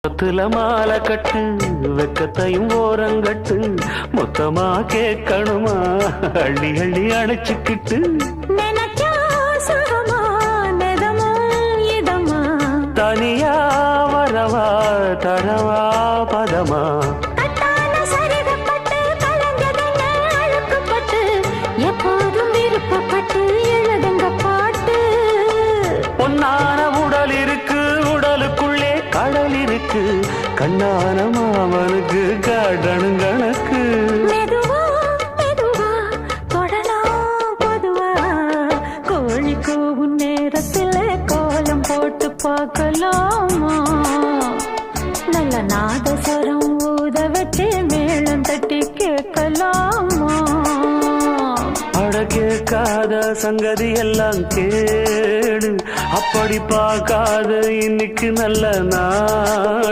பத்துல மாலை கட்டு வெக்கத்தையும் ஓரங்கட்டு மொத்தமா கேட்கணுமா அள்ளி அள்ளி அணைச்சுக்கிட்டு தனியா வரவா தரவா பதமா எப்போதும் விருப்பப்பட்டு எழுதுங்க பாட்டு பொன்னான உடல் இருக்கு உடலுக்குள்ளே கடல் இருக்கு கண்ணான மாமனுக்கு காடணும் கணக்கு மெதுவா மெதுவா தொடலாம் பொதுவா கோழி கூவும் நேரத்தில் கோலம் போட்டு பார்க்கலாமா நல்ல நாதஸ்வரம் ஊத வச்சு மேளம் தட்டி கேட்கலாமா அட கேட்காத சங்கதி எல்லாம் கேடு அப்படி பார்க்காத இன்னைக்கு நல்ல நாள்